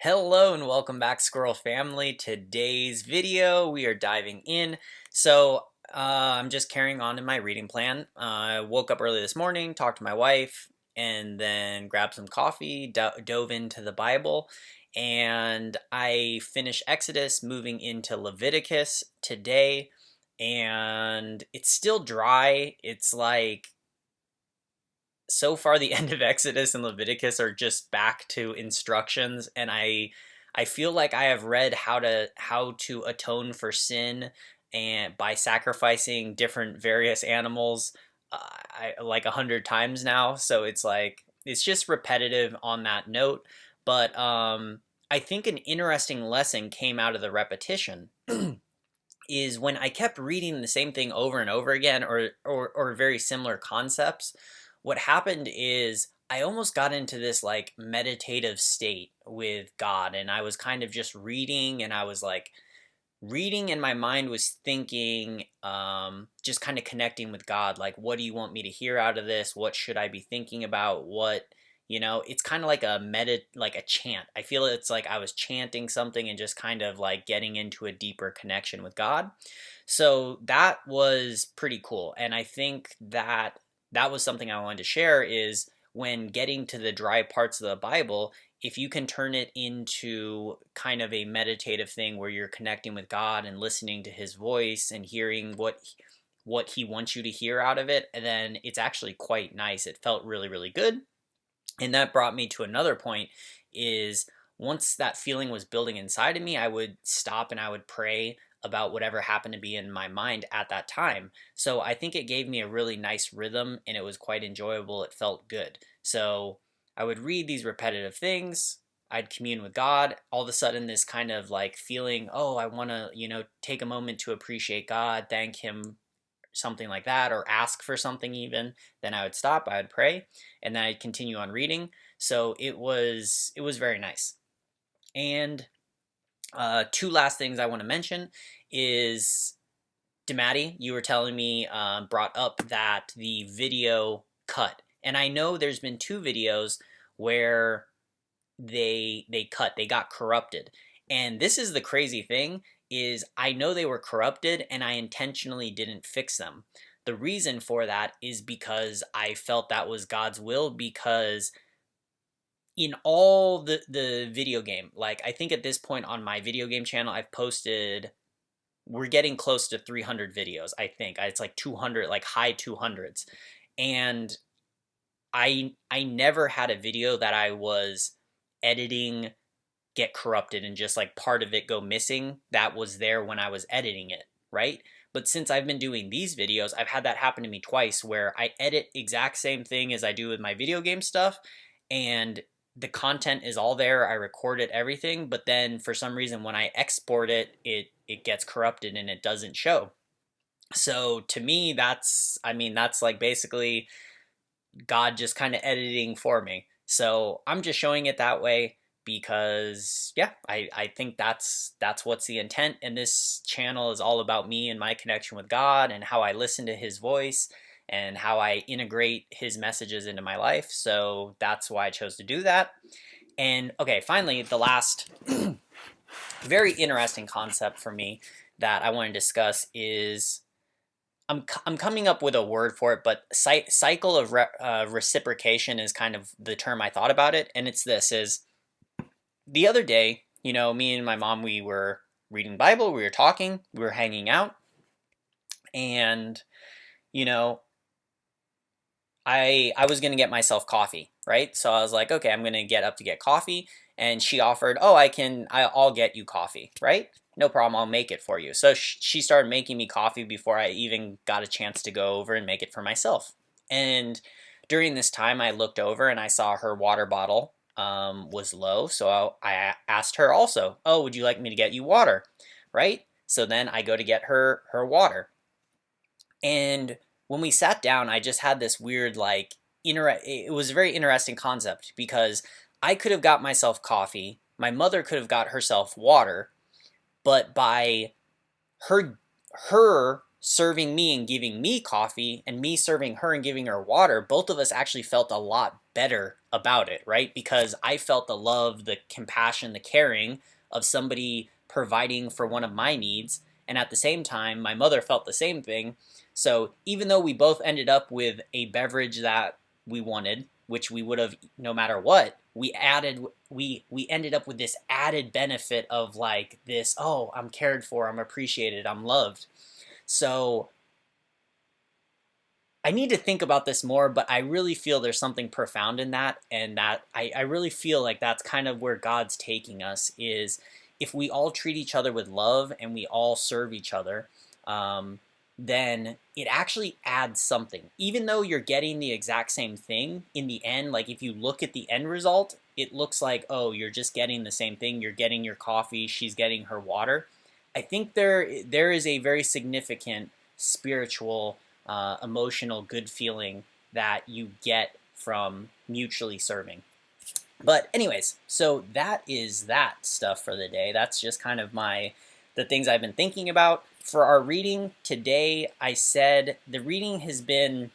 Hello and welcome back, Squirrel Family. Today's video, we are diving in. I'm just carrying on in my reading plan. I woke up early this morning, talked to my wife, and then grabbed some coffee, dove into the Bible, and I finished Exodus, moving into Leviticus today, and it's still dry. It's like so far the end of Exodus and Leviticus are just back to instructions, and I feel like I have read how to atone for sin and by sacrificing different various animals like 100 times now. So it's like it's just repetitive on that note. But I think an interesting lesson came out of the repetition. Is when I kept reading the same thing over and over again, or very similar concepts. What happened is I almost got into this like meditative state with God, and I was kind of just reading, and I was like reading, and my mind was thinking, just kind of connecting with God. Like, what do you want me to hear out of this? What should I be thinking about? It's kind of like like a chant. I feel it's like I was chanting something and just kind of like getting into a deeper connection with God. So that was pretty cool. And I think that was something I wanted to share is when getting to the dry parts of the Bible, if you can turn it into kind of a meditative thing where you're connecting with God and listening to his voice and hearing what he wants you to hear out of it, and then it's actually quite nice. It felt really, really good. And that brought me to another point is once that feeling was building inside of me, I would stop and I would pray about whatever happened to be in my mind at that time. So I think it gave me a really nice rhythm, and it was quite enjoyable. It felt good. So I would read these repetitive things. I'd commune with God. All of a sudden, this kind of like feeling, oh, I want to, take a moment to appreciate God, thank him, something like that, or ask for something even. Then I would stop, I would pray, and then I'd continue on reading. So it was very nice. And two last things I want to mention is DeMatty, you were telling me, brought up that the video cut, and I know there's been two videos where they got corrupted. And this is the crazy thing is I know they were corrupted and I intentionally didn't fix them. The reason for that is because I felt that was God's will, because in all the video game, like I think at this point on my video game channel I've posted, we're getting close to 300 videos. I think it's like 200, like high 200s. And I never had a video that I was editing get corrupted and just like part of it go missing that was there when I was editing it, right? But since I've been doing these videos, I've had that happen to me twice where I edit exact same thing as I do with my video game stuff, and the content is all there. I recorded everything, but then for some reason when I export it, it gets corrupted and it doesn't show. So to me, that's like basically God just kind of editing for me. So I'm just showing it that way because yeah, I think that's what's the intent. And this channel is all about me and my connection with God and how I listen to his voice and how I integrate his messages into my life. So that's why I chose to do that. And okay, finally, the last very interesting concept for me that I want to discuss is I'm coming up with a word for it, but cycle of reciprocation is kind of the term I thought about it, and it's this: is the other day, me and my mom, we were reading Bible, we were talking, we were hanging out, and you know, I was gonna get myself coffee, right? So I was like, okay, I'm gonna get up to get coffee, and she offered, oh, I'll get you coffee, right? No problem, I'll make it for you. So she started making me coffee before I even got a chance to go over and make it for myself. And during this time, I looked over and I saw her water bottle was low, so I asked her also, oh, would you like me to get you water, right? So then I go to get her water, and when we sat down, I just had this weird it was a very interesting concept because I could have got myself coffee, my mother could have got herself water, but by her serving me and giving me coffee and me serving her and giving her water, both of us actually felt a lot better about it, right? Because I felt the love, the compassion, the caring of somebody providing for one of my needs. And at the same time, my mother felt the same thing. So even though we both ended up with a beverage that we wanted, which we would have no matter what, we ended up with this added benefit of like this, oh, I'm cared for, I'm appreciated, I'm loved. So I need to think about this more, but I really feel there's something profound in that, and that I really feel like that's kind of where God's taking us, is if we all treat each other with love and we all serve each other, um, then it actually adds something. Even though you're getting the exact same thing in the end, like if you look at the end result, it looks like, oh, you're just getting the same thing. You're getting your coffee, she's getting her water. I think there is a very significant spiritual emotional good feeling that you get from mutually serving. But anyways, so that is that stuff for the day. That's just kind of the things I've been thinking about. For our reading today, I said the reading has been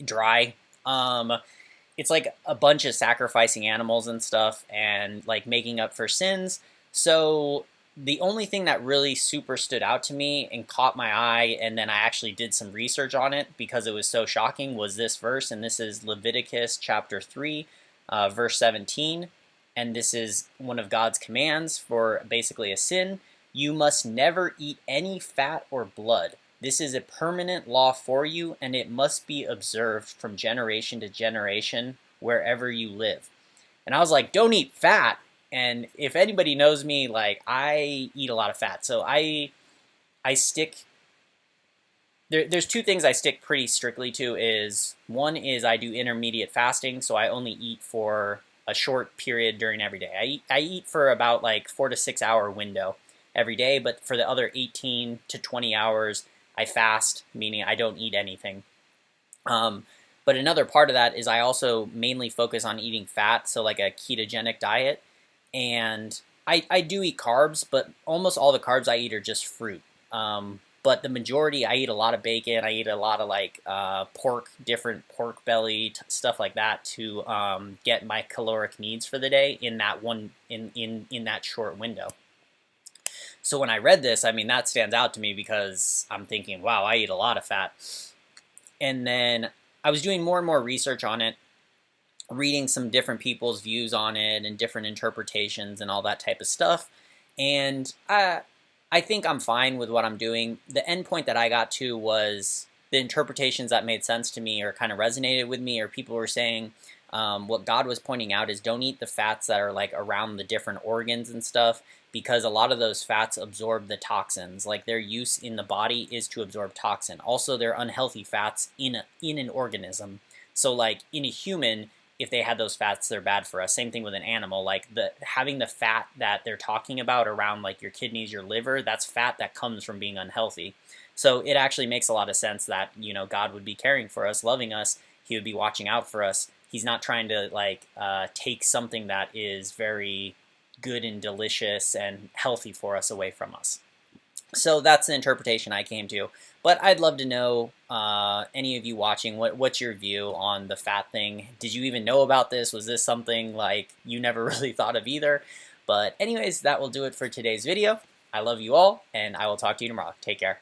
dry. It's like a bunch of sacrificing animals and stuff and like making up for sins. So the only thing that really super stood out to me and caught my eye, and then I actually did some research on it because it was so shocking, was this verse. And this is Leviticus chapter 3, verse 17. And this is one of God's commands for basically a sin. You must never eat any fat or blood. This is a permanent law for you, and it must be observed from generation to generation wherever you live. And I was like, don't eat fat. And if anybody knows me, like I eat a lot of fat. So I stick there's two things I stick pretty strictly to. Is one is I do intermediate fasting, so I only eat for a short period during every day. I eat for about like 4 to 6 hour window every day, but for the other 18 to 20 hours I fast, meaning I don't eat anything. But another part of that is I also mainly focus on eating fat, so like a ketogenic diet. And I do eat carbs, but almost all the carbs I eat are just fruit. But the majority, I eat a lot of bacon. I eat a lot of like pork, different pork belly stuff like that to get my caloric needs for the day in that in that short window. So when I read this, I mean, that stands out to me because I'm thinking, wow, I eat a lot of fat. And then I was doing more and more research on it, reading some different people's views on it and different interpretations and all that type of stuff. And I think I'm fine with what I'm doing. The end point that I got to was the interpretations that made sense to me or kind of resonated with me, or people were saying what God was pointing out is don't eat the fats that are like around the different organs and stuff, because a lot of those fats absorb the toxins. Like their use in the body is to absorb toxin. Also, they're unhealthy fats in an organism. So like in a human, if they had those fats, they're bad for us. Same thing with an animal. Like having the fat that they're talking about around like your kidneys, your liver, that's fat that comes from being unhealthy. So it actually makes a lot of sense that, you know, God would be caring for us, loving us. He would be watching out for us. He's not trying to like take something that is very good and delicious and healthy for us away from us. So that's the interpretation I came to. But I'd love to know, any of you watching, what's your view on the fat thing? Did you even know about this? Was this something like you never really thought of either? But anyways, that will do it for today's video. I love you all, and I will talk to you tomorrow. Take care.